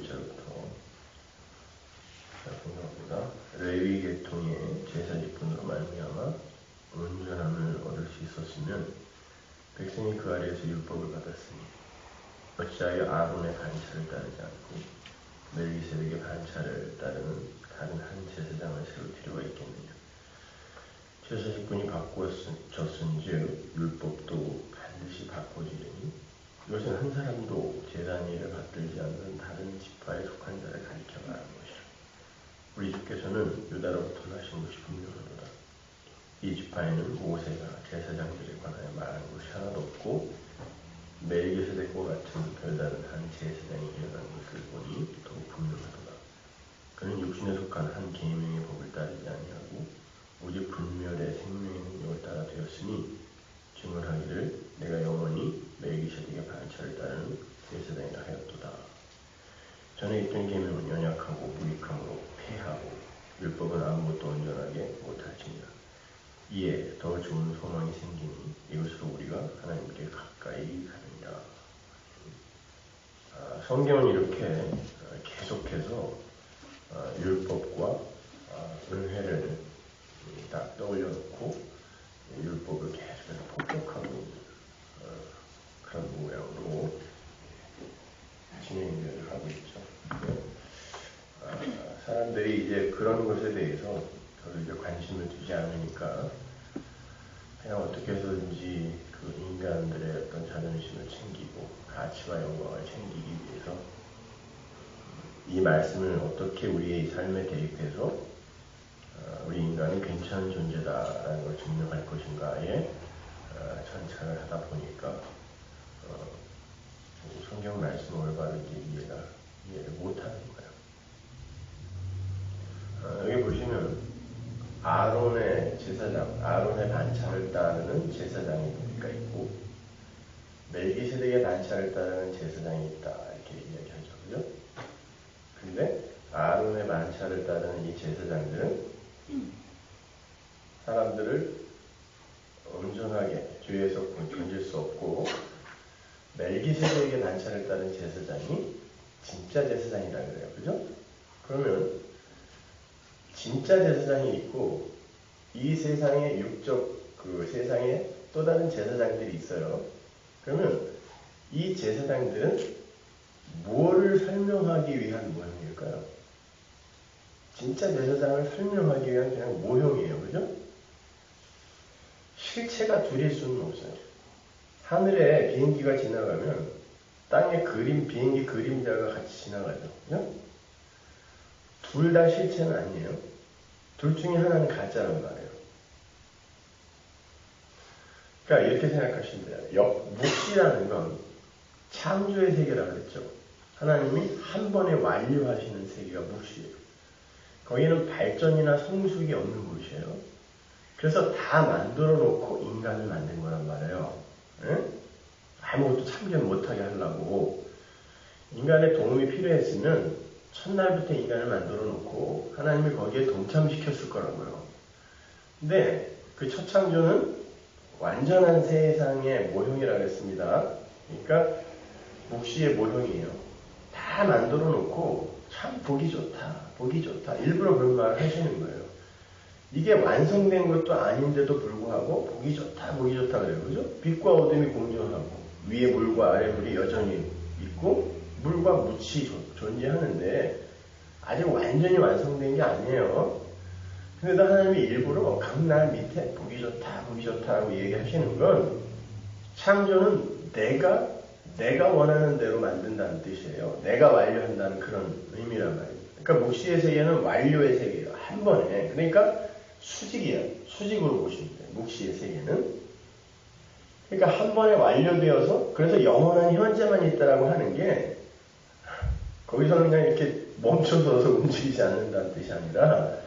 1절부터 공부합니다. 레위 계통의 제사 직분으로 말미암아 온전함을 얻을 수 있었으면 백성이 그 아래에서 율법을 받았으니 어찌하여 아론의 반차를 따르지 않고 멜기세덱의 반차를 따르는 다른 한 제사장을 세울 필요가 있겠느냐. 제사 직분이 바꾸어졌은즉 율법도 반드시 바꿔지리니 이것은 한 사람도 제단 일을 받들지 않는 다른 지파에 속한 자를 가리켜 말하는 것이라. 우리 주께서는 유다로부터 나신 것이 분명하도다. 이 지파에는 모세가 제사장들에 관하여 말하는 것이 하나도 없고 멜기세덱과 같은 별다른 한 제사장이 일어난 것을 보니 더욱 분명하도다. 그는 육신에 속한 한 계명의 법을 따르지 아니하고 오직 분멸의 생명의 능력을 따라 되었으니 증언하기를 내가 영원히 멜기세덱의 반차를 따르는 제사장이라 하였도다. 전에 있던 계명은 연약하고 무익함으로 폐하고 율법은 아무것도 온전하게 못할지니라. 이에 더 좋은 소망이 생기니 이것으로 우리가 하나님께 가까이 가느니라. 성경은 이렇게 계속해서 율법과 은혜를 딱 떠올려놓고 율법을 계속해서 폭격하고 있는 그런 모양으로 진행을 하고 있죠. 사람들이 이제 그런 것에 대해서 별로 이제 관심을 두지 않으니까 그냥 어떻게 해서든지 그 인간들의 어떤 자존심을 챙기고 가치와 영광을 챙기기 위해서 이 말씀을 어떻게 우리의 삶에 대입해서 우리 인간은 괜찮은 존재다라는 걸 증명할 것인가에 전차를 하다 보니까 성경 말씀을 올바르게 이해를 못하는 거예요. 여기 보시면 아론의 제사장, 아론의 반차를 따르는 제사장이 있고 멜기세덱의 반차를 따르는 제사장이 있다 이렇게 이야기하죠, 그죠? 근데 아론의 반차를 따르는 이 제사장들은 사람들을 온전하게 죄에서 건질 수 없고 멜기세덱의 반차를 따르는 제사장이 진짜 제사장이라 그래요, 그죠? 그러면 진짜 제사장이 있고 이 세상의 육적 그 세상에 또 다른 제사장들이 있어요. 그러면 이 제사장들은 무엇을 설명하기 위한 모형일까요? 진짜 제사장을 설명하기 위한 그냥 모형이에요, 그죠? 실체가 둘일 수는 없어요. 하늘에 비행기가 지나가면 땅에 비행기 그림자가 같이 지나가죠, 그죠? 둘 다 실체는 아니에요. 둘 중에 하나는 가짜란 말이에요. 그러니까 이렇게 생각하시면 돼요. 묵시라는 건 창조의 세계라고 그랬죠. 하나님이 한 번에 완료하시는 세계가 묵시예요. 거기는 발전이나 성숙이 없는 곳이에요. 그래서 다 만들어 놓고 인간을 만든 거란 말이에요. 네? 아무것도 참견 못하게 하려고 인간의 도움이 필요했으면 첫날부터 인간을 만들어 놓고 하나님이 거기에 동참시켰을 거라고요. 근데 그 첫 창조는 완전한 세상의 모형이라고 했습니다. 그러니까 묵시의 모형이에요. 다 만들어 놓고 참 보기 좋다. 일부러 그런 말을 하시는 거예요. 이게 완성된 것도 아닌데도 불구하고 보기 좋다 그래요. 그죠? 빛과 어둠이 공존하고 위에 물과 아래 물이 여전히 있고 물과 묻이 존재하는데 아직 완전히 완성된 게 아니에요. 그런데도 하나님이 일부러 강날 밑에 보기 좋다고 얘기하시는 건 창조는 내가 원하는 대로 만든다는 뜻이에요. 내가 완료한다는 그런 의미란 말이에요. 그러니까 묵시의 세계는 완료의 세계예요. 한 번에. 그러니까 수직이에요. 수직으로 보시면 돼요. 묵시의 세계는. 그러니까 한 번에 완료되어서 그래서 영원한 현재만 있다라고 하는 게 거기서는 그냥 이렇게 멈춰서서 움직이지 않는다는 뜻이 아니라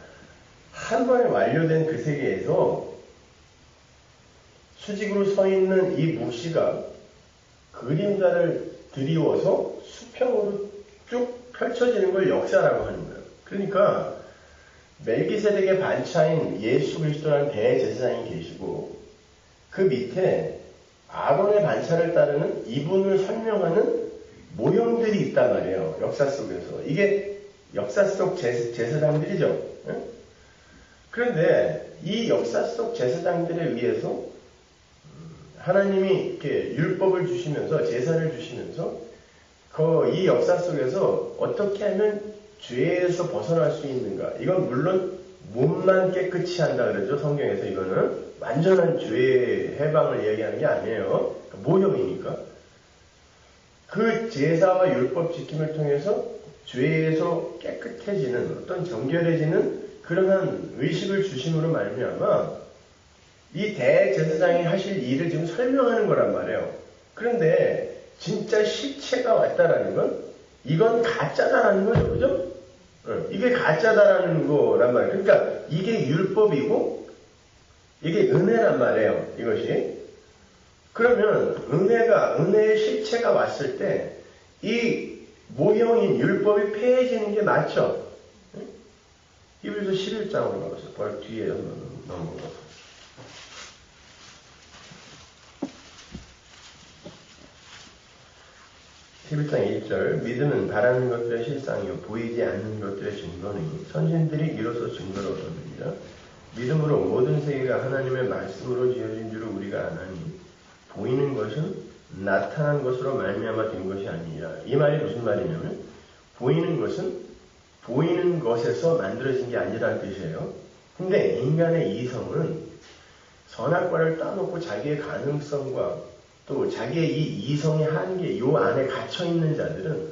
한 번에 완료된 그 세계에서 수직으로 서 있는 이 묵시가 그림자를 드리워서 수평으로 쭉 펼쳐지는 걸 역사라고 하는 거예요. 그러니까 멜기세덱의 반차인 예수 그리스도라는 대제사장이 계시고 그 밑에 아론의 반차를 따르는 이분을 설명하는 모형들이 있단 말이에요. 역사 속에서. 이게 역사 속 제사장들이죠. 응? 그런데 이 역사 속 제사장들에 의해서 하나님이 이렇게 율법을 주시면서 제사를 주시면서 이 역사 속에서 어떻게 하면 죄에서 벗어날 수 있는가? 이건 물론 몸만 깨끗이 한다 그러죠. 성경에서 이거는 완전한 죄 해방을 얘기하는 게 아니에요. 모형이니까. 그 제사와 율법 지킴을 통해서 죄에서 깨끗해지는 어떤 정결해지는 그러한 의식을 주심으로 말미암아 이 대제사장이 하실 일을 지금 설명하는 거란 말이에요. 그런데 진짜 실체가 왔다라는 건 이건 가짜다라는 거죠. 그죠? 이게 가짜다라는 거란 말이에요. 그러니까 이게 율법이고 이게 은혜란 말이에요. 이것이. 그러면 은혜의 실체가 왔을 때 이 모형인 율법이 폐해지는 게 맞죠? 히브리서 11장으로 가보세요. 바로 뒤에 넘어가서. 11장 1절 믿음은 바라는 것들의 실상이요 보이지 않는 것들의 증거니 선진들이 이로써 증거를 얻었느니라. 믿음으로 모든 세계가 하나님의 말씀으로 지어진 줄을 우리가 아나니 보이는 것은 나타난 것으로 말미암아 된 것이 아니라. 이 말이 무슨 말이냐면 보이는 것은 보이는 것에서 만들어진 게 아니라는 뜻이에요. 근데 인간의 이성은 선악과를 따놓고 자기의 가능성과 또 자기의 이 이성의 한계, 요 안에 갇혀있는 자들은,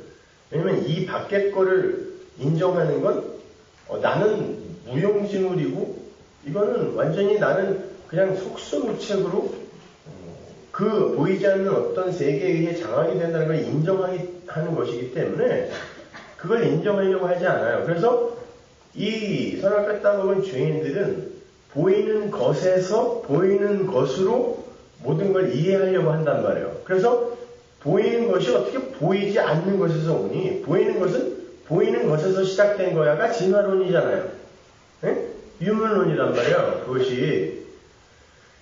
왜냐면 이 밖의 거를 인정하는 건 나는 무용지물이고 이거는 완전히 나는 그냥 속수무책으로 그 보이지 않는 어떤 세계에 의해 장악이 된다는 걸 인정하는 것이기 때문에 그걸 인정하려고 하지 않아요. 그래서 이 선악과 따먹은 죄인들은 보이는 것에서 보이는 것으로 모든 걸 이해하려고 한단 말이에요. 그래서 보이는 것이 어떻게 보이지 않는 것에서 오니 보이는 것은 보이는 것에서 시작된 거야가 진화론이잖아요. 네? 유물론이란 말이에요. 그것이.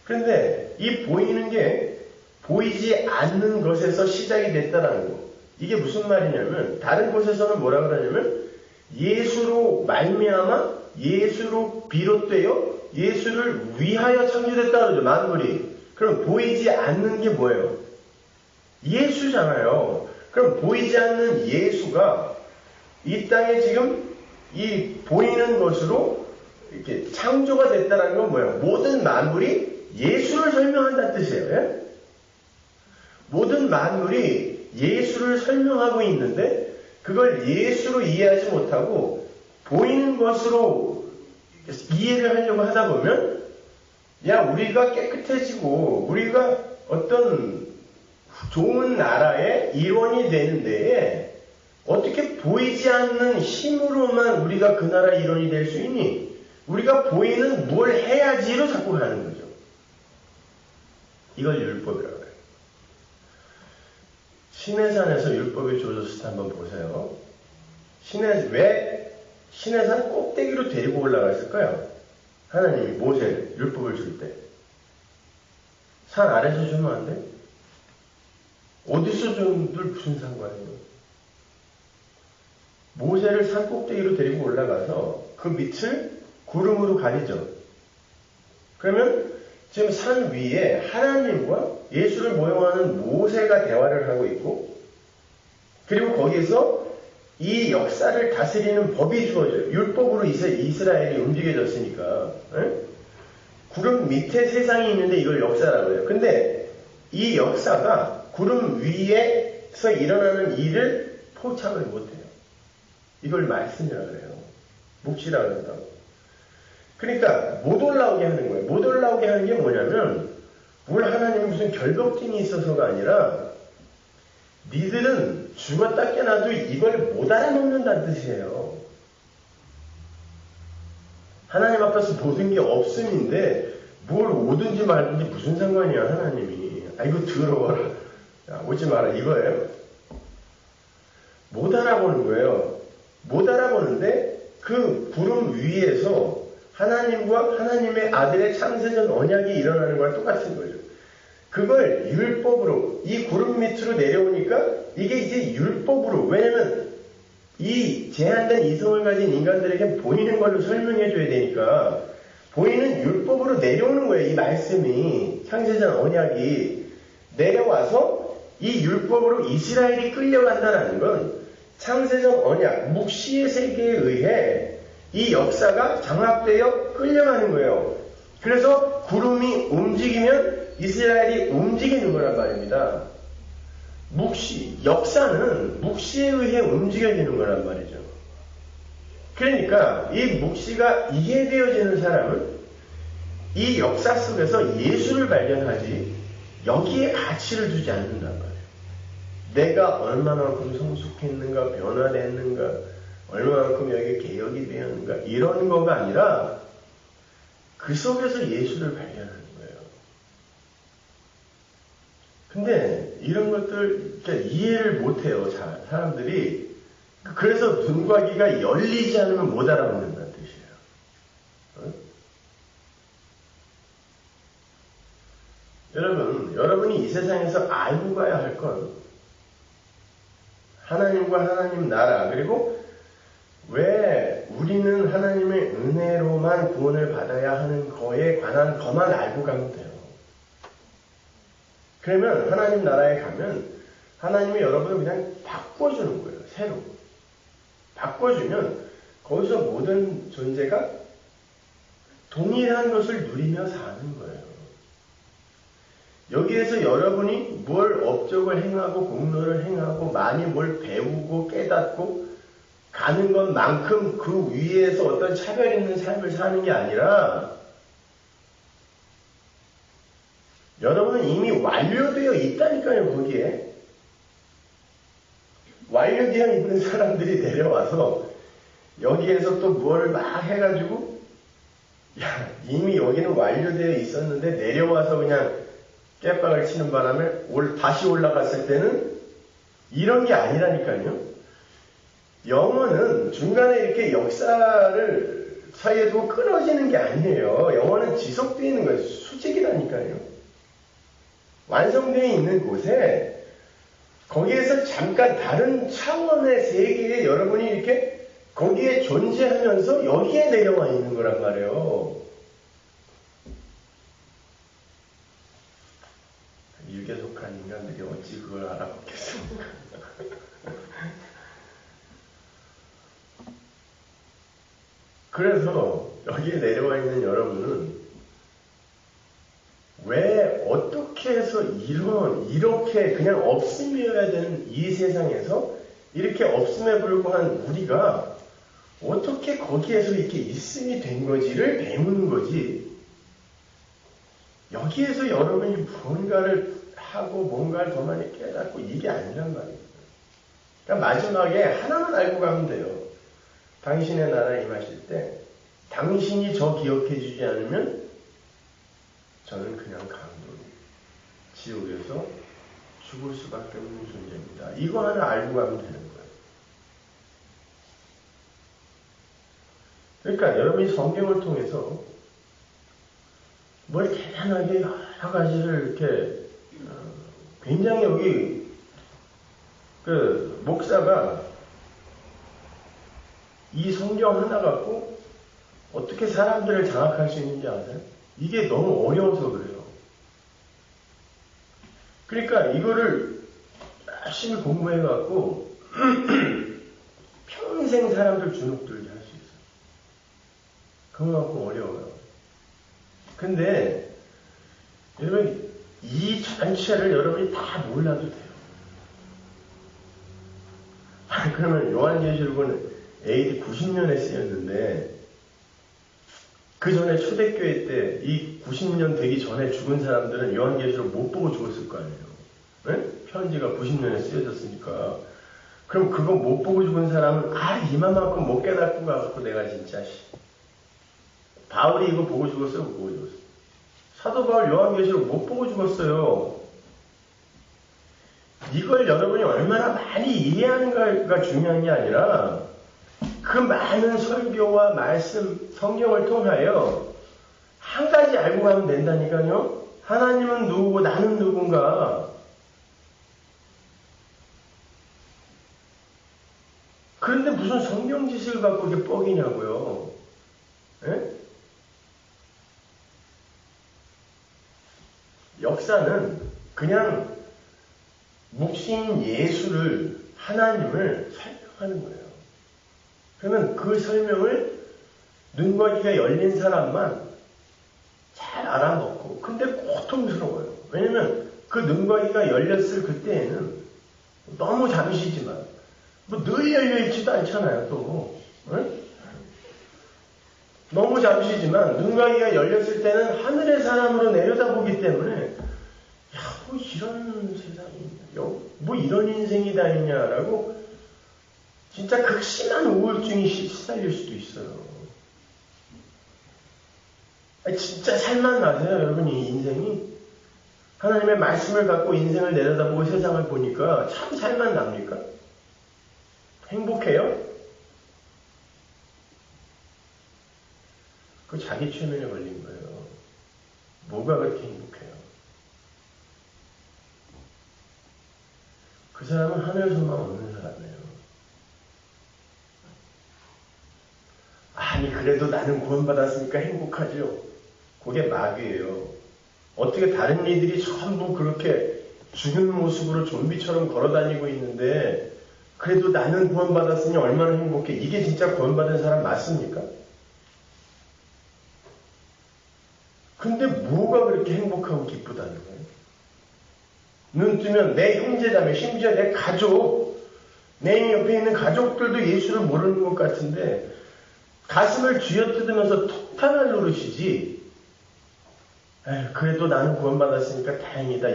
그런데 이 보이는 게 보이지 않는 것에서 시작이 됐다라는 거. 이게 무슨 말이냐면 다른 곳에서는 뭐라 그러냐면 예수로 말미암아 예수로 비롯되어 예수를 위하여 창조됐다 그러죠. 만물이. 그럼 보이지 않는 게 뭐예요? 예수잖아요. 그럼 보이지 않는 예수가 이 땅에 지금 이 보이는 것으로 이렇게 창조가 됐다는 건 뭐예요? 모든 만물이 예수를 설명한다는 뜻이에요. 예? 모든 만물이 예수를 설명하고 있는데 그걸 예수로 이해하지 못하고 보이는 것으로 이해를 하려고 하다 보면 우리가 깨끗해지고 우리가 어떤 좋은 나라의 일원이 되는 데에 어떻게 보이지 않는 힘으로만 우리가 그 나라의 일원이 될 수 있니? 우리가 보이는 뭘 해야지로 자꾸 가는 거죠. 이걸 율법이라고 해요. 시내산에서 율법이 주어졌을 때 한번 보세요. 왜 시내산 꼭대기로 데리고 올라갔을까요? 하나님이 모세를 율법을 줄 때. 산 아래서 주면 안 돼? 어디서 주면 무슨 상관이에요? 모세를 산 꼭대기로 데리고 올라가서 그 밑을 구름으로 가리죠. 그러면 지금 산 위에 하나님과 예수를 모형하는 모세가 대화를 하고 있고 그리고 거기서 이 역사를 다스리는 법이 주어져요. 율법으로 이스라엘이 움직여졌으니까. 에? 구름 밑에 세상이 있는데 이걸 역사라고 해요. 근데 이 역사가 구름 위에서 일어나는 일을 포착을 못해요. 이걸 말씀이라고 해요. 묵시라고 한다고. 그러니까 못 올라오게 하는 거예요. 못 올라오게 하는 게 뭐냐면 뭘 하나님은 무슨 결벽증이 있어서가 아니라 니들은 죽었다 깨나도 이걸 못 알아먹는다는 뜻이에요. 하나님 앞에서 모든 게 없음인데 뭘 오든지 말든지 무슨 상관이야 하나님이. 아이고 더러워라. 야, 오지 마라 이거예요. 못 알아보는 거예요. 못 알아보는데 그 구름 위에서 하나님과 하나님의 아들의 창세전 언약이 일어나는 거랑 똑같은 거죠. 그걸 율법으로, 이 구름 밑으로 내려오니까 이게 이제 율법으로, 왜냐면 이 제한된 이성을 가진 인간들에게 보이는 걸로 설명해 줘야 되니까 보이는 율법으로 내려오는 거예요. 이 말씀이, 창세전 언약이 내려와서 이 율법으로 이스라엘이 끌려간다는 건 창세전 언약, 묵시의 세계에 의해 이 역사가 장악되어 끌려가는 거예요. 그래서 구름이 움직이면 이스라엘이 움직이는 거란 말입니다. 묵시, 역사는 묵시에 의해 움직여지는 거란 말이죠. 그러니까 이 묵시가 이해되어지는 사람은 이 역사 속에서 예수를 발견하지 여기에 가치를 두지 않는단 말이에요. 내가 얼마만큼 성숙했는가, 변화됐는가, 얼마만큼 여기 개혁이 되었는가, 이런 거가 아니라 그 속에서 예수를 발견하는 거예요. 근데 이런 것들 이해를 못해요, 사람들이. 그래서 눈과 귀가 열리지 않으면 못 알아먹는다는 뜻이에요. 어? 여러분이 이 세상에서 알고 가야 할 건 하나님과 하나님 나라, 그리고 왜 우리는 하나님의 은혜로만 구원을 받아야 하는 거에 관한 것만 알고 가면 돼요. 그러면 하나님 나라에 가면 하나님이 여러분을 그냥 바꿔주는 거예요. 새로. 바꿔주면 거기서 모든 존재가 동일한 것을 누리며 사는 거예요. 여기에서 여러분이 뭘 업적을 행하고 공로를 행하고 많이 뭘 배우고 깨닫고 가는 것만큼 그 위에서 어떤 차별 있는 삶을 사는 게 아니라 여러분은 이미 완료되어 있다니까요. 거기에 완료되어 있는 사람들이 내려와서 여기에서 또 뭘 막 해가지고 야, 이미 여기는 완료되어 있었는데 내려와서 그냥 깨빵을 치는 바람에 다시 올라갔을 때는 이런 게 아니라니까요. 영혼은 중간에 이렇게 역사를 사이에 두고 끊어지는 게 아니에요. 영혼은 지속되어 있는 거예요. 수직이라니까요. 완성되어 있는 곳에 거기에서 잠깐 다른 차원의 세계에 여러분이 이렇게 거기에 존재하면서 여기에 내려와 있는 거란 말이에요. 육에 속한 인간들이 어찌 그걸 알아먹겠습니까? 그래서 여기에 내려와 있는 여러분은 왜 어떻게 해서 이렇게 그냥 없음이어야 되는 이 세상에서 이렇게 없음에 불과한 우리가 어떻게 거기에서 이렇게 있음이 된 거지를 배우는 거지. 여기에서 여러분이 뭔가를 하고 뭔가를 더 많이 깨닫고 이게 아니란 말이에요. 그러니까 마지막에 하나만 알고 가면 돼요. 당신의 나라에 임하실 때 당신이 저 기억해 주지 않으면 저는 그냥 강도 지옥에서 죽을 수밖에 없는 존재입니다. 이거 하나 알고 가면 되는 거예요. 그러니까 여러분이 성경을 통해서 뭘 대단하게 여러 가지를 이렇게 굉장히 여기 그 목사가 이 성경 하나 갖고 어떻게 사람들을 장악할 수 있는지 아세요? 이게 너무 어려워서 그래요. 그러니까 이거를 열심히 공부해 갖고 평생 사람들 주눅들게 할 수 있어요. 그만큼 어려워요. 근데 여러분 이 전체를 여러분이 다 몰라도 돼요. 그러면 요한계시록은 AD 90년에 쓰였는데 그 전에 초대교회 때 이 90년 되기 전에 죽은 사람들은 요한계시록 못 보고 죽었을 거 아니에요. 네? 편지가 90년에 쓰여졌으니까. 그럼 그거 못 보고 죽은 사람은 이만큼 못 깨닫고 가서 내가 진짜 바울이 이거 보고 죽었어요? 못 보고 죽었어요? 사도 바울 요한계시록 못 보고 죽었어요. 이걸 여러분이 얼마나 많이 이해하는가가 중요한 게 아니라 그 많은 설교와 말씀, 성경을 통하여 한 가지 알고 가면 된다니까요. 하나님은 누구고 나는 누군가? 그런데 무슨 성경 지식을 갖고 이렇게 뻑이냐고요. 예? 역사는 그냥 묵신 예수를, 하나님을 설명하는 거예요. 그러면 그 설명을 눈과 귀가 열린 사람만 잘 알아먹고, 근데 고통스러워요. 왜냐면 그 눈과 귀가 열렸을 그때에는 너무 잠시지만, 뭐 늘 열려있지도 않잖아요, 또. 응? 너무 잠시지만 눈과 귀가 열렸을 때는 하늘의 사람으로 내려다보기 때문에 뭐 이런 세상이 있냐, 뭐 이런 인생이 다 있냐라고 진짜 극심한 우울증이 시달릴 수도 있어요. 진짜 살만 나세요, 여러분이 인생이? 하나님의 말씀을 갖고 인생을 내려다보고 세상을 보니까 참 살만 납니까? 행복해요? 그 자기 최면에 걸린 거예요. 뭐가 그렇게 행복해요? 그 사람은 하늘 소망 없는 사람이에요. 아니 그래도 나는 구원받았으니까 행복하죠. 그게 마귀예요. 어떻게 다른 이들이 전부 그렇게 죽은 모습으로 좀비처럼 걸어다니고 있는데 그래도 나는 구원받았으니 얼마나 행복해. 이게 진짜 구원받은 사람 맞습니까? 근데 뭐가 그렇게 행복하고 기쁘다는 거예요? 눈 뜨면 내 형제자매, 심지어 내 가족, 내 옆에 있는 가족들도 예수를 모르는 것 같은데 가슴을 쥐어뜯으면서 톡탄을 누르시지. 에휴, 그래도 나는 구원받았으니까 다행이다.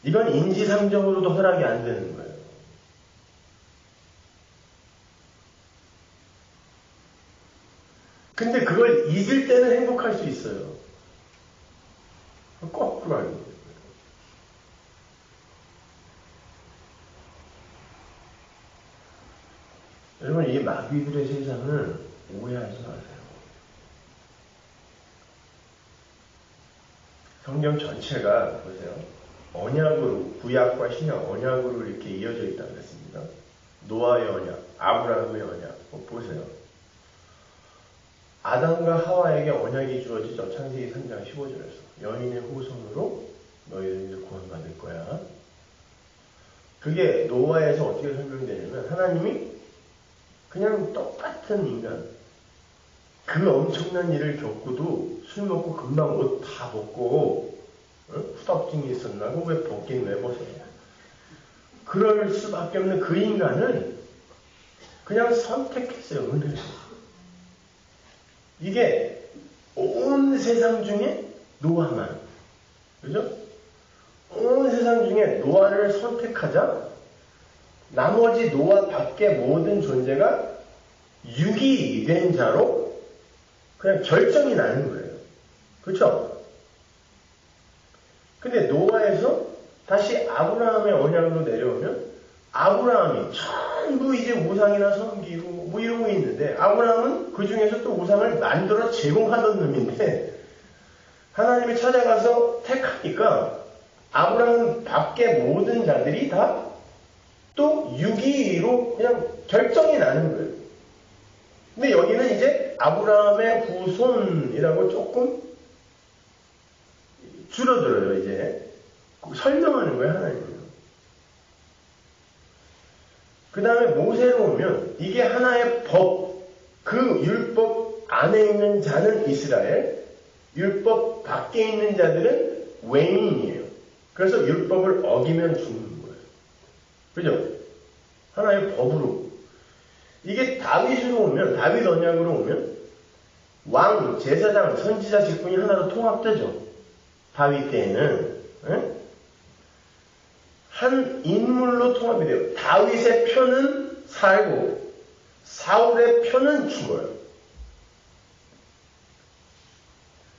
이건 인지상정으로도 허락이 안 되는 거예요. 근데 그걸 잊을 때는 행복할 수 있어요. 거꾸로 하는 거예요. 여러분, 이 마귀들의 세상을 오해하지 마세요. 성경 전체가 보세요. 언약으로, 구약과 신약 언약으로 이렇게 이어져 있다고 했습니다. 노아의 언약, 아브라함의 언약, 보세요. 아담과 하와에게 언약이 주어지죠. 창세기 3장 15절에서. 여인의 후손으로 너희들이 구원받을 거야. 그게 노아에서 어떻게 설명되냐면 하나님이 그냥 똑같은 인간, 그 엄청난 일을 겪고도 술 먹고 금방 옷 다 벗고 후덥증이 있었나고 왜 벗긴 왜 벗어요? 그럴 수밖에 없는 그 인간을 그냥 선택했어요. 은혜로. 이게 온 세상 중에 노아만, 그죠? 온 세상 중에 노아를 선택하자 나머지 노아 밖의 모든 존재가 유기된 자로 그냥 결정이 나는 거예요. 그렇죠? 근데 노아에서 다시 아브라함의 언약으로 내려오면 아브라함이 전부 이제 우상이나 섬기고 뭐 이러고 있는데 아브라함은 그 중에서 또 우상을 만들어 제공하던 놈인데 하나님이 찾아가서 택하니까 아브라함 밖의 모든 자들이 다 또 유기로 그냥 결정이 나는 거예요. 근데 여기는 이제 아브라함의 후손이라고 조금 줄어들어요. 이제 설명하는 거예요. 하나님은. 그 다음에 모세로 오면 이게 하나의 법, 그 율법 안에 있는 자는 이스라엘, 율법 밖에 있는 자들은 외인이에요. 그래서 율법을 어기면 죽는 거예요. 그죠? 하나의 법으로. 이게 다윗으로 오면, 다윗 언약으로 오면 왕, 제사장, 선지자 직분이 하나로 통합되죠. 다윗 때에는 한 인물로 통합이 돼요. 다윗의 표는 살고 사울의 표는 죽어요.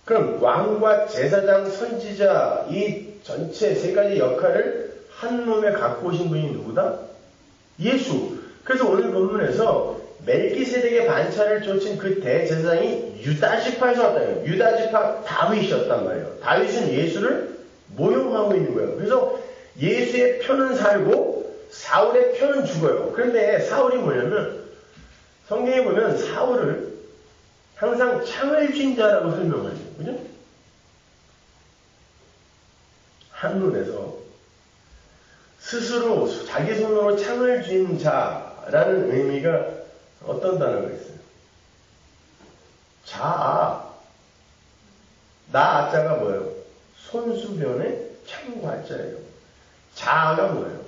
그럼 왕과 제사장, 선지자 이 전체 세 가지 역할을 한 놈에 갖고 오신 분이 누구다? 예수. 그래서 오늘 본문에서 멜기세덱의 반차를 쫓은 그 대제사장이 유다지파에서 왔다는 거예요. 유다지파 다윗이었단 말이에요. 다윗은 예수를 모형하고 있는 거예요. 그래서 예수의 편은 살고 사울의 편은 죽어요. 그런데 사울이 뭐냐면 성경에 보면 사울을 항상 창을 쥔 자라고 설명하죠. 그죠? 한문에서 스스로 자기 손으로 창을 쥔 자라는 의미가 어떤 단어가 있어요? 자아. 나자가 뭐예요? 손수변의 창과자예요. 자아가 뭐예요?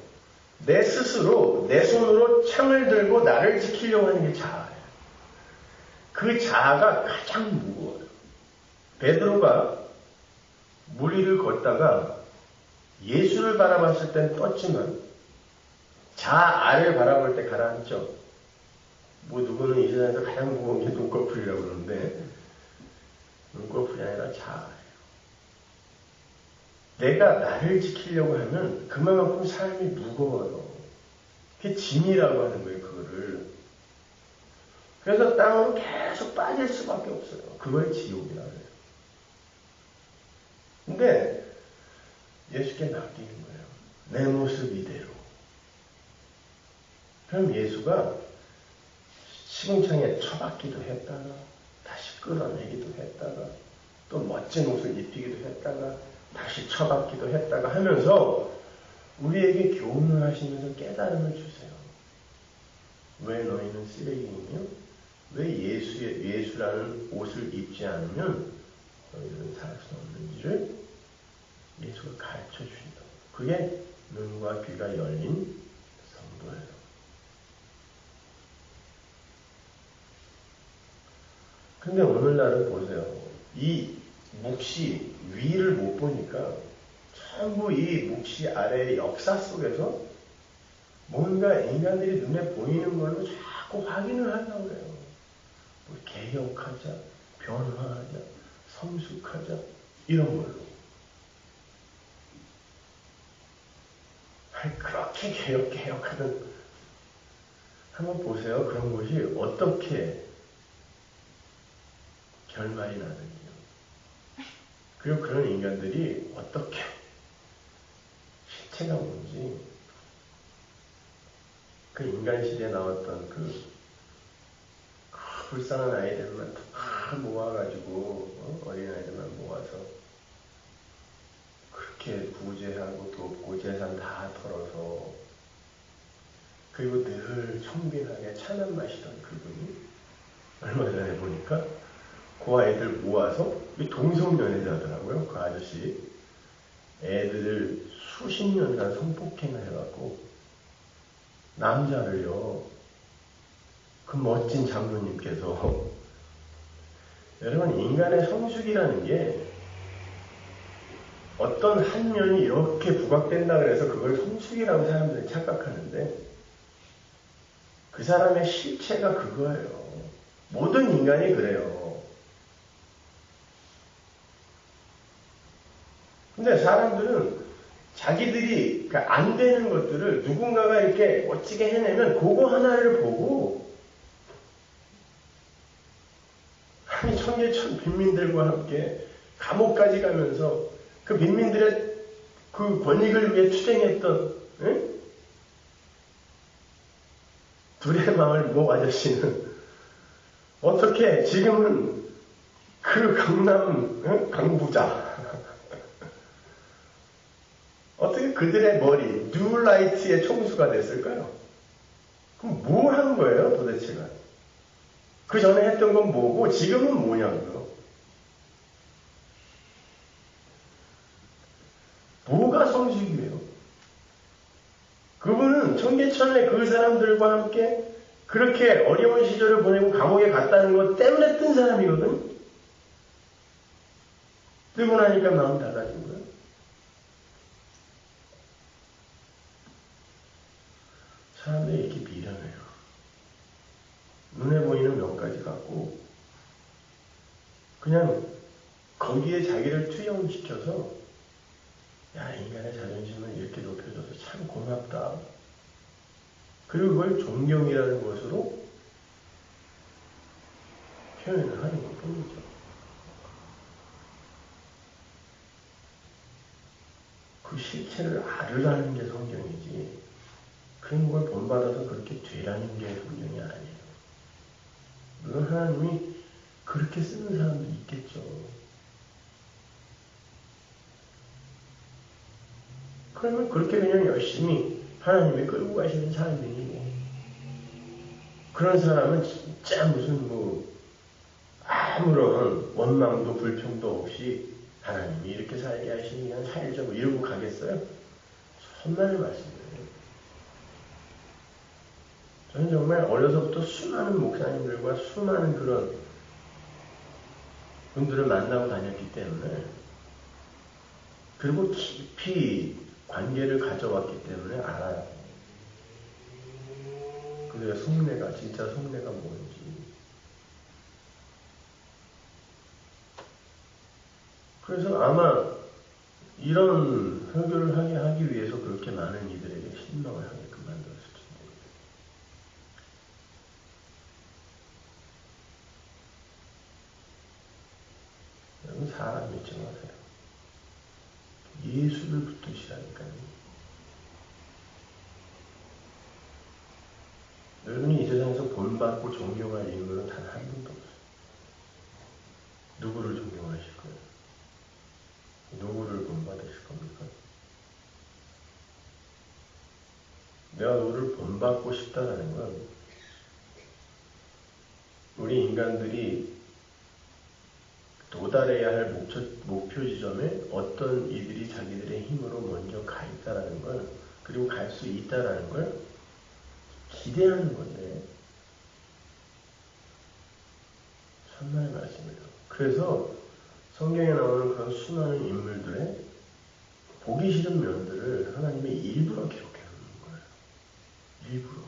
내 스스로 내 손으로 창을 들고 나를 지키려고 하는 게 자아예요. 그 자아가 가장 무거워요. 베드로가 물 위를 걷다가 예수를 바라봤을 땐 떴지만 자아를 바라볼 때 가라앉죠. 뭐 누구는 이 세상에서 가장 무거운 게 눈꺼풀이라고 그러는데 눈꺼풀이 아니라 자아예요. 내가 나를 지키려고 하면 그만큼 삶이 무거워요. 그게 짐이라고 하는 거예요, 그거를. 그래서 땅으로 계속 빠질 수밖에 없어요. 그걸 지옥이라고 해요. 근데 예수께 맡기는 거예요. 내 모습 이대로. 그럼 예수가 시궁창에 처박기도 했다가 다시 끌어내기도 했다가 또 멋진 옷을 입히기도 했다가 다시 처박기도 했다가 하면서 우리에게 교훈을 하시면서 깨달음을 주세요. 왜 너희는 쓰레기이며 왜 예수라는 옷을 입지 않으면 너희들은 살 수 없는지를 예수가 가르쳐 주신다. 그게 눈과 귀가 열린 성도예요. 근데 오늘날은 보세요. 이 묵시 위를 못 보니까 전부 이 묵시 아래의 역사 속에서 뭔가 인간들이 눈에 보이는 걸로 자꾸 확인을 하려고 해요. 뭐 개혁하자, 변화하자, 성숙하자 이런 걸로. 아니, 그렇게 개혁하는 한번 보세요. 그런 것이 어떻게 결말이 나는지요. 그리고 그런 인간들이 어떻게 실체가 뭔지 그 인간 시대에 나왔던 그 불쌍한 아이들만 다 모아가지고 어린아이들만 모아서 그렇게 구제하고 돕고 재산 다 털어서 그리고 늘 청빈하게 차만 마시던 그분이 얼마 전에 보니까 그 아이들 모아서 동성연애자더라고요. 그 아저씨 애들을 수십 년간 성폭행을 해갖고 남자를요. 그 멋진 장로님께서 여러분 인간의 성숙이라는 게 어떤 한 면이 이렇게 부각된다 그래서 그걸 성숙이라고 사람들이 착각하는데 그 사람의 실체가 그거예요. 모든 인간이 그래요. 근데 사람들은 자기들이 안 되는 것들을 누군가가 이렇게 멋지게 해내면 그거 하나를 보고 아니 청계천 빈민들과 함께 감옥까지 가면서 그 빈민들의 그 권익을 위해 투쟁했던 둘의 마을 모 아저씨는 어떻게 지금은 그 강남 강부자 어떻게 그들의 머리 뉴라이트의 총수가 됐을까요? 그럼 뭐 한 거예요 도대체가? 그 전에 했던 건 뭐고 지금은 뭐냐고요? 뭐가 성숙이에요? 그분은 청계천에 그 사람들과 함께 그렇게 어려운 시절을 보내고 감옥에 갔다는 것 때문에 뜬 사람이거든. 뜨고 나니까 마음 달라진 거예요. 사람들이 이렇게 미련해요. 눈에 보이는 몇 가지 갖고 그냥 거기에 자기를 투영시켜서 야 인간의 자존심을 이렇게 높여줘서 참 고맙다. 그리고 그걸 존경이라는 것으로 표현을 하는 것 뿐이죠. 그 실체를 알으라는 게 성경이지, 그런 걸 본받아서 그렇게 되라는 게 성경이 아니에요. 물론 하나님이 그렇게 쓰는 사람도 있겠죠. 그러면 그렇게 그냥 열심히 하나님이 끌고 가시는 사람이니, 그런 사람은 진짜 무슨 아무런 원망도 불평도 없이 하나님이 이렇게 살게 하시니 그냥 살자 이러고 가겠어요? 천만의 말씀이에요. 저는 정말 어려서부터 수많은 목사님들과 수많은 그런 분들을 만나고 다녔기 때문에, 그리고 깊이 관계를 가져왔기 때문에 알아요. 그래서 속내가, 진짜 속내가 뭔지. 그래서 아마 이런 설교를 하기 위해서 그렇게 많은 이들에게 신망을 하게끔 만들었을지 모르겠어요. 여러분, 사람 믿지 마세요. 예수를 붙드시라니까요. 여러분이 이 세상에서 본받고 존경할 인물은 단 한 분도 없어요. 누구를 존경하실 거예요? 누구를 본받으실 겁니까? 내가 너를 본받고 싶다라는 건, 우리 인간들이 도달해야 할 목표 지점에 어떤 이들이 자기들의 힘으로 먼저 가 있다라는 걸, 그리고 갈 수 있다라는 걸 기대하는 건데, 천만의 말씀이에요. 그래서 성경에 나오는 그런 수많은 인물들의 보기 싫은 면들을 하나님이 일부러 기록해 놓는 거예요. 일부러.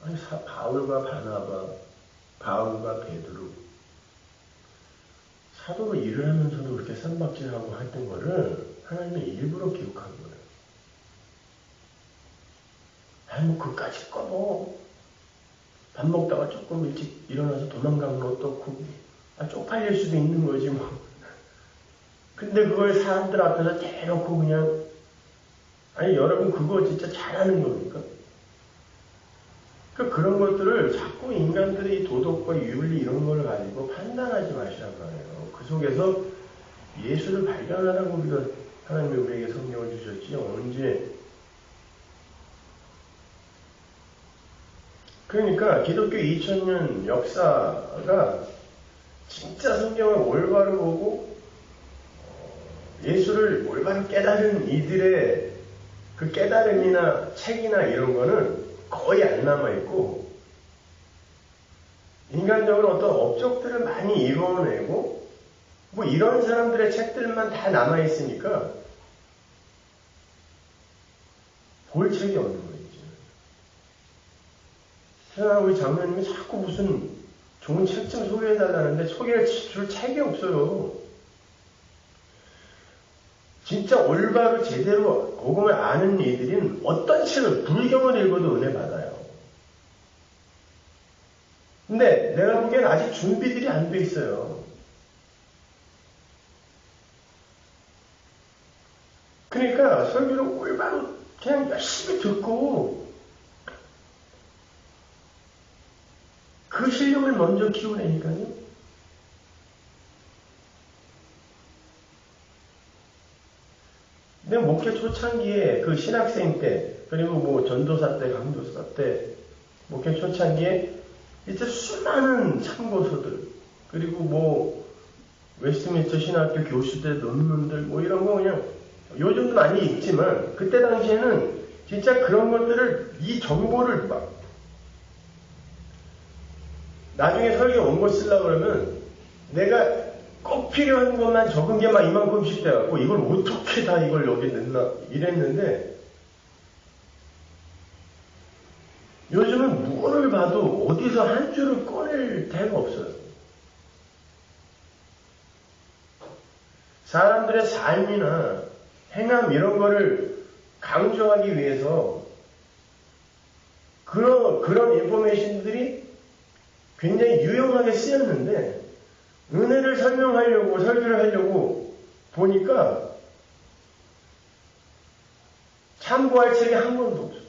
아니, 바울과 바나바, 바울과 베드로, 사도로 일을 하면서도 그렇게 쌈박질하고 했던 거를 하나님이 일부러 기록한 거예요. 아니, 그까짓 거 밥 먹다가 조금 일찍 일어나서 도망가면 어떻고, 쪽팔릴 수도 있는 거지 근데 그걸 사람들 앞에서 대놓고 그냥, 아니, 여러분 그거 진짜 잘하는 겁니까? 그런 것들을 자꾸 인간들의 도덕과 윤리 이런 걸 가지고 판단하지 마시란 말이에요. 그 속에서 예수를 발견하라고 하나님이 우리에게 성경을 주셨지, 언제. 그러니까 기독교 2000년 역사가 진짜 성경을 올바로 보고 예수를 올바로 깨달은 이들의 그 깨달음이나 책이나 이런 거는 거의 안 남아있고, 인간적으로 어떤 업적들을 많이 이루어내고 이런 사람들의 책들만 다 남아있으니까 볼 책이 없는 거예요. 세상 우리 장로님이 자꾸 무슨 좋은 책 좀 소개해달라는데 소개를 줄 책이 없어요. 진짜 올바로 제대로 복음을 아는 이들은 어떤 책을, 불경을 읽어도 은혜 받아요. 근데 내가 보기엔 아직 준비들이 안 돼 있어요. 그러니까 설교를 올바로 그냥 열심히 듣고 그 실력을 먼저 키워내니까요. 내 목회 초창기에 그 신학생 때, 그리고 전도사 때, 강도사 때, 목회 초창기에 이제 수많은 참고서들, 그리고 웨스트민스터 신학교 교수들 논문들, 이런 거 그냥 요즘도 많이 읽지만, 그때 당시에는 진짜 그런 것들을, 이 정보를 나중에 설교 원고 쓰려고 그러면 내가 꼭 필요한 것만 적은 게 이만큼씩 돼갖고 이걸 어떻게 다 이걸 여기 넣나 이랬는데, 요즘은 무엇을 봐도 어디서 한 줄을 꺼낼 데가 없어요. 사람들의 삶이나 행함 이런 거를 강조하기 위해서 그런 인포메이션들이 굉장히 유용하게 쓰였는데, 은혜를 설명하려고, 설교를 하려고 보니까 참고할 책이 한 권도 없어.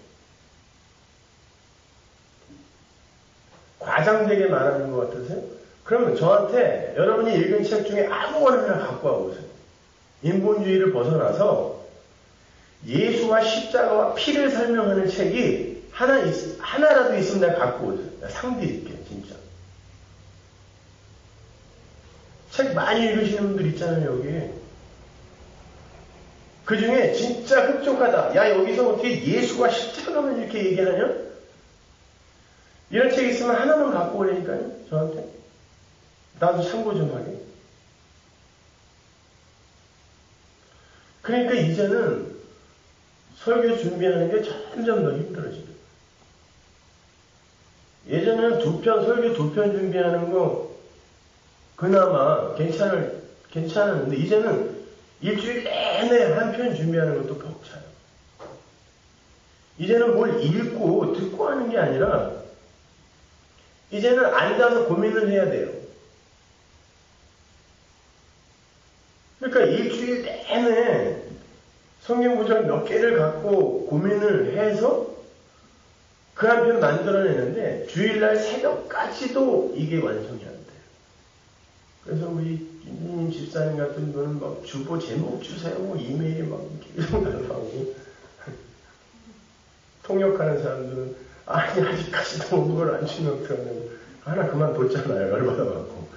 과장되게 말하는 것 같으세요? 그러면 저한테 여러분이 읽은 책 중에 아무거나 하나 갖고 와보세요. 인본주의를 벗어나서 예수와 십자가와 피를 설명하는 책이 하나라도 있으면 내가 갖고 오세요. 내가 상 드릴게요, 진짜. 책 많이 읽으시는 분들 있잖아요, 여기. 그 중에 진짜 흡족하다. 야, 여기서 어떻게 예수와 십자가만 이렇게 얘기하냐? 이런 책 있으면 하나만 갖고 오라니까요, 저한테. 나도 참고 좀 하게. 그러니까 이제는 설교 준비하는 게 점점 더 힘들어집니다. 예전에는 설교 2편 준비하는 거 그나마 괜찮았는데 이제는 일주일 내내 한 편 준비하는 것도 벅차요. 이제는 뭘 읽고 듣고 하는 게 아니라 이제는 앉아서 고민을 해야 돼요. 그러니까 일주일 내내 성경 구절 몇 개를 갖고 고민을 해서 그 한 편 만들어내는데 주일날 새벽까지도 이게 완성이 안 돼요. 그래서 우리 김님 집사님 같은 분은 막 주보 제목 주세요. 이메일이 막 계속 날라오고 통역하는 사람들은 아니 아직까지도 그걸 안 주면 어떡하냐고 하나 그만뒀잖아요. 열받아갖고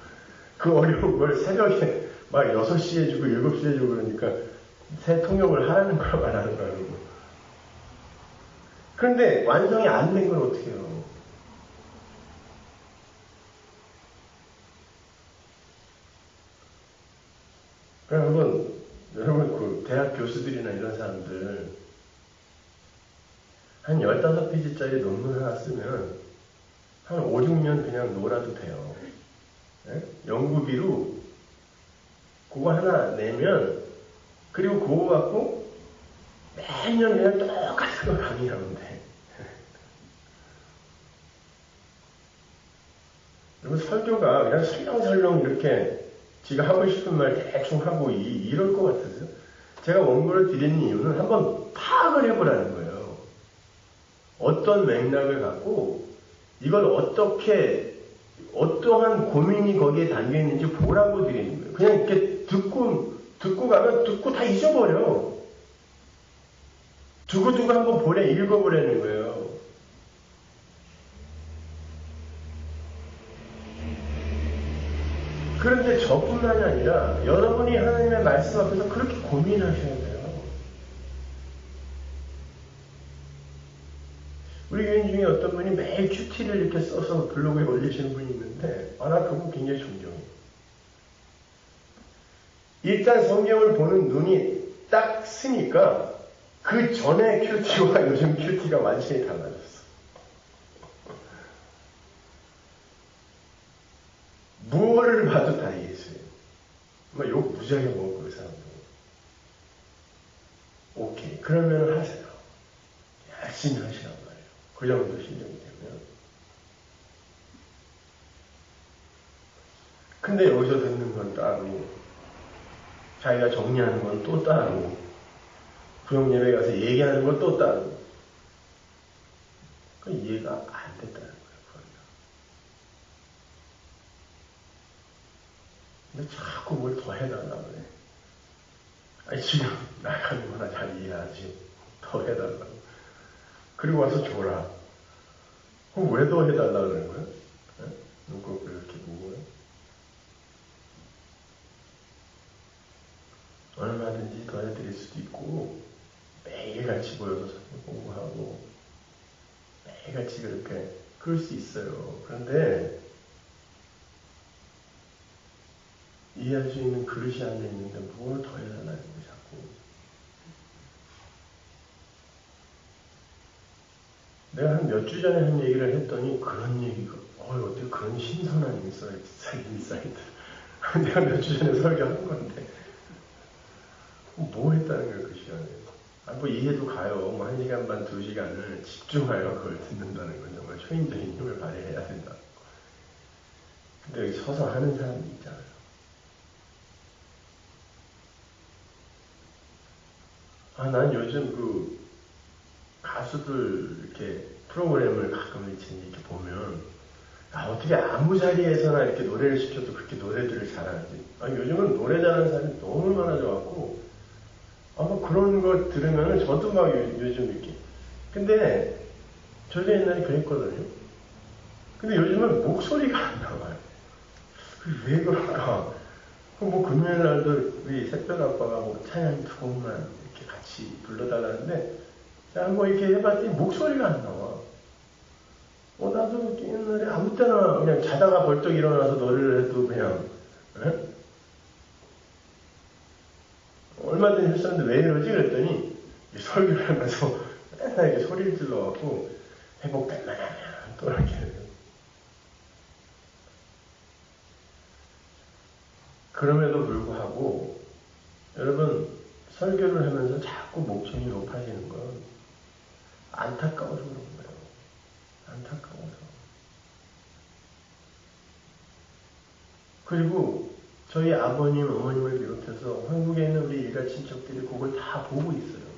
그 어려운 걸 새벽에 막 6시에 주고 7시에 주고 그러니까 새 통역을 하라는 걸 말하는 거라고. 그런데 완성이 안 된 걸 어떻게 해요? 여러분 그 대학 교수들이나 이런 사람들 한 15페이지짜리 논문 하나 쓰면 한 5, 6년 그냥 놀아도 돼요. 네? 연구비로 그거 하나 내면 그리고 그거 갖고 매년 그냥 똑같은 걸 강의하면 돼. 그리고 설교가 그냥 설렁설렁 이렇게 지가 하고 싶은 말 대충 하고 이럴 것 같아서요. 제가 원고를 드리는 이유는 한번 파악을 해보라는 거예요. 어떤 맥락을 갖고 이걸 어떠한 고민이 거기에 담겨있는지 보라고 드리는 거예요. 그냥 이렇게 듣고 가면 듣고 다 잊어버려. 두고두고 한번 읽어보라는 거예요. 그런데 저뿐만이 아니라 여러분이 하나님의 말씀 앞에서 그렇게 고민하셔야 돼요. 우리 교인 중에 어떤 분이 매일 큐티를 이렇게 써서 블로그에 올리시는 분이 있는데 나 그분 굉장히 존경해요. 일단 성경을 보는 눈이 딱 쓰니까 그 전에 큐티와 요즘 큐티가 완전히 달라졌어. 무엇을 봐도 다 예수예요. 욕 무지하게 먹고 그 사람도. 오케이. 그러면 하세요. 열심히 하시란 말이에요. 그 정도 실력이 되면. 근데 여기서 듣는 건 따로, 자기가 정리하는 건 또 따로, 구역예배 가서 얘기하는 건 또 따로. 그 이해가 안 됐다는 거예요. 근데 자꾸 뭘 더 해달라고 그래. 아니, 지금 나가는 거나 잘 이해하지. 더 해달라고. 그리고 와서 줘라. 그럼 왜 더 해달라고 그러는 거야? 누구 그렇게 보고요? 얼마든지 더 해드릴 수도 있고, 매일같이 모여서 공부하고, 매일같이 그럴 수 있어요. 그런데, 이해할 수 있는 그릇이 안에 있는데 뭘 더 해달라는 거야, 자꾸. 내가 한 몇 주 전에 한 얘기를 했더니 그런 얘기가, 어떻게 그런 신선한 인사이트. 내가 몇 주 전에 설교한 건데. 뭐 했다는 거야, 그 시간에. 뭐 이해도 가요. 뭐 1시간 반, 2시간을 집중하여 그걸 듣는다는 건 정말 초인적인 힘을 발휘해야 된다. 근데 여기 서서 하는 사람이 있잖아요. 난 요즘 그 가수들 이렇게 프로그램을 가끔 이렇게 보면 어떻게 아무 자리에서나 이렇게 노래를 시켜도 그렇게 노래들을 잘하지. 요즘은 노래 잘하는 사람이 너무 많아져갖고 뭐 그런 거 들으면 저도 막 요즘 이렇게. 근데 저도 옛날에 그랬거든요. 근데 요즘은 목소리가 안 나와요. 왜 그럴까? 뭐 금요일 날도 우리 새별 아빠가 뭐 찬양 2곡만 이렇게 같이 불러달라는데 뭐 이렇게 해봤더니 목소리가 안 나와. 나도 옛날에 아무 때나 그냥 자다가 벌떡 일어나서 노래를 해도 그냥, 에? 얼마든지 했었는데 왜 이러지? 그랬더니 설교를 하면서 맨날 이렇게 소리를 질러갖고 회복될만 하면 또 이렇게. 그럼에도 불구하고 여러분 설교를 하면서 자꾸 목청이 높아지는 건 안타까워서 그런 거예요. 안타까워서. 그리고 저희 아버님, 어머님을 비롯해서 한국에 있는 우리 일가 친척들이 그걸 다 보고 있어요.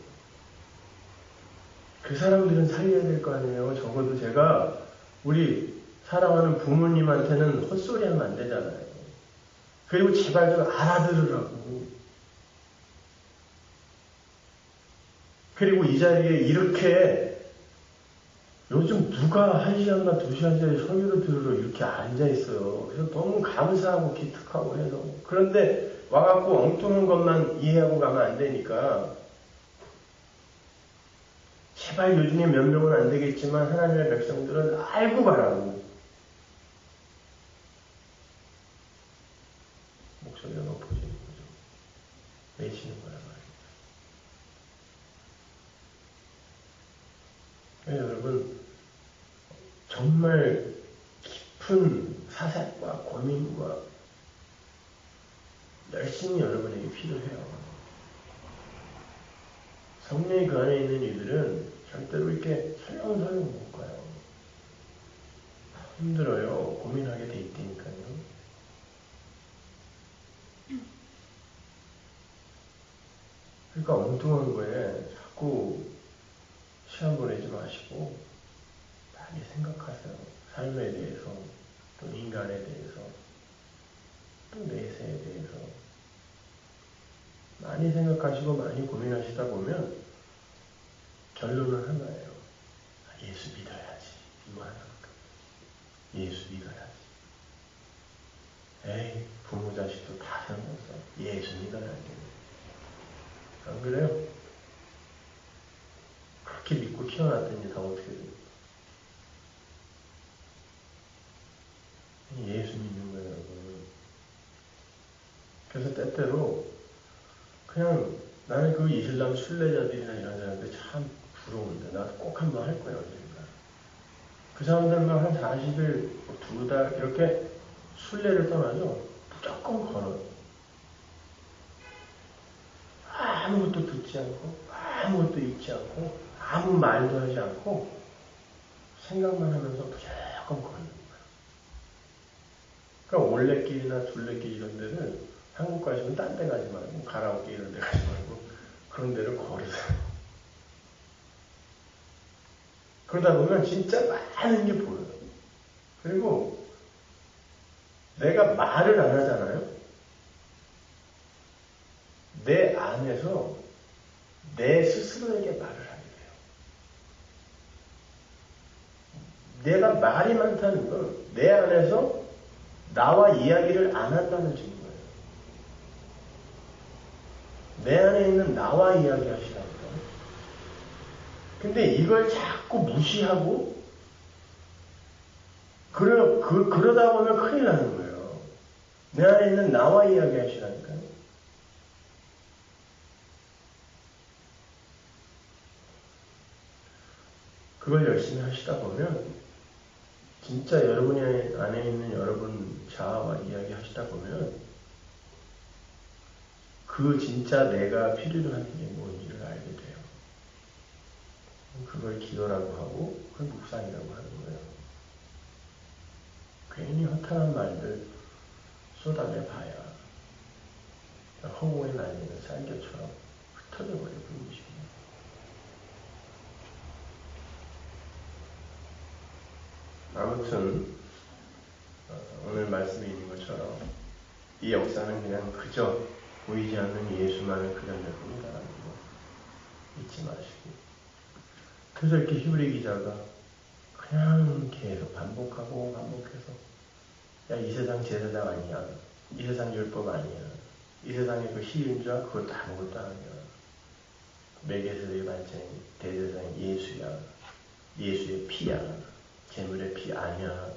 그 사람들은 살려야 될 거 아니에요. 적어도 제가 우리 사랑하는 부모님한테는 헛소리 하면 안 되잖아요. 그리고 제발 좀 알아들으라고. 그리고 이 자리에 이렇게 요즘 누가 1시간이나 2시간짜리 설교를 들으러 이렇게 앉아있어요. 그래서 너무 감사하고 기특하고 해서. 그런데 와갖고 엉뚱한 것만 이해하고 가면 안 되니까 제발 요즘에 몇 명은 안 되겠지만 하나님의 백성들은 알고 가라고. 목소리가 높아지는 거죠. 외치는 거란 말이에요. 여러분 정말 깊은 사색과 고민과 열심히 여러분에게 필요해요. 성령이 그 안에 있는 이들은 절대로 이렇게 설렁설렁 못 가요. 힘들어요. 고민하게 돼 있다니까요. 그러니까 엉뚱한 거에 자꾸 시간 보내지 마시고 많이 생각하세요. 삶에 대해서, 또 인간에 대해서, 또 내세에 대해서 많이 생각하시고 많이 고민하시다 보면 결론은 하나예요. 예수 믿어야지. 이거 하나. 예수 믿어야지. 에이, 부모 자식도 다 상관없어. 예수 믿어야지. 안 그래요? 그렇게 믿고 키워놨더니 다 어떻게 됩니까? 예수 믿는 거예요, 여러분. 그래서 때때로 그냥 나는 그 이슬람 순례자들이나 이런 사람들 참 부러운데 나도 꼭 한번 할 거예요, 언젠가. 그 사람들만 한 40일, 2달 이렇게 순례를 떠나죠. 무조건 걸어요. 아무것도 듣지 않고 아무것도 읽지 않고 아무 말도 하지 않고 생각만 하면서 무조건 걷는 거예요. 그러니까 올레길이나 둘레길 이런 데는 한국 가시면 딴 데 가지 말고 가라오케 이런 데 가지 말고 그런 데를 걸으세요. 그러다 보면 진짜 많은 게 보여요. 그리고 내가 말을 안 하잖아요. 내 안에서 내 스스로에게 말을 하게 돼요. 내가 말이 많다는 건 내 안에서 나와 이야기를 안 한다는 증거예요. 내 안에 있는 나와 이야기하시라니까. 근데 이걸 자꾸 무시하고 그러다 보면 큰일 나는 거예요. 내 안에 있는 나와 이야기하시라니까요. 그걸 열심히 하시다 보면 진짜 여러분이 안에 있는 여러분 자아와 이야기 하시다 보면 그 진짜 내가 필요로 하는 게 뭔지를 알게 돼요. 그걸 기도라고 하고 그걸 묵상이라고 하는 거예요. 괜히 허탄한 말들 쏟아내 봐야 허공에 날리는 쌀겨처럼 흩어져 버려 버리시고. 아무튼 오늘 말씀에 있는 것처럼 이 역사는 그냥 그저 보이지 않는 예수만을 그려낼 뿐이다라는 거 잊지 마시고. 그래서 이렇게 히브리 기자가 그냥 계속 반복해서 야, 이 세상 제사장 아니야. 이 세상 율법 아니야. 이 세상의 그 희윤자 그것도 아무것도 아니야. 멜기세덱의 반찬 대제사장 예수야. 예수의 피야. 제물의 피 아니야.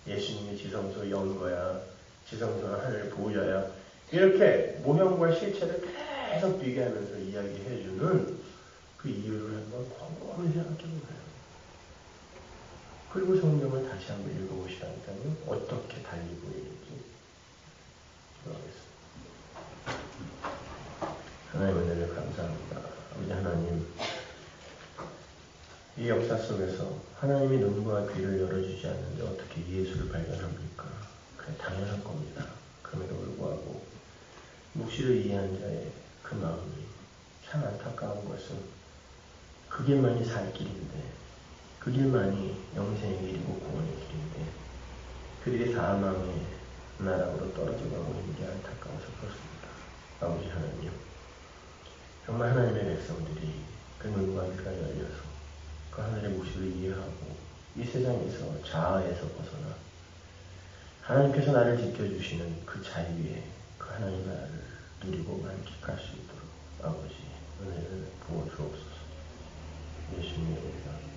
예수님의 지성소 연 거야. 지성소는 하늘 보호자야. 이렇게 모형과 실체를 계속 비교하면서 이야기해주는 그 이유를 한번 곰곰이 생각해보세요. 그리고 성경을 다시 한번 읽어보시라니까요. 어떻게 달리고 있는지 기도하겠습니다. 하나님의 은혜를 감사합니다. 우리 하나님, 이 역사 속에서 하나님이 눈과 귀를 열어주지 않는데 어떻게 예수를 발견합니까? 그게 당연한 겁니다. 그럼에도 불구하고 묵시를 이해한 자의 그 마음이 참 안타까운 것은 그 길만이 살 길인데 그 길만이 영생의 길이고 구원의 길인데 그들이 사망의 나락으로 떨어져 가고 있는 게 안타까워서 그렇습니다. 아버지 하나님, 정말 하나님의 백성들이 그 눈과 귀가 열려서 그 하늘의 묵시를 이해하고 이 세상에서 자아에서 벗어나 하나님께서 나를 지켜주시는 그 자유에 그 하나님의 나라를 누리고 만끽할 수 있도록 아버지 은혜를 부어 주옵소서. 예수님의 이름으로 기도합니다.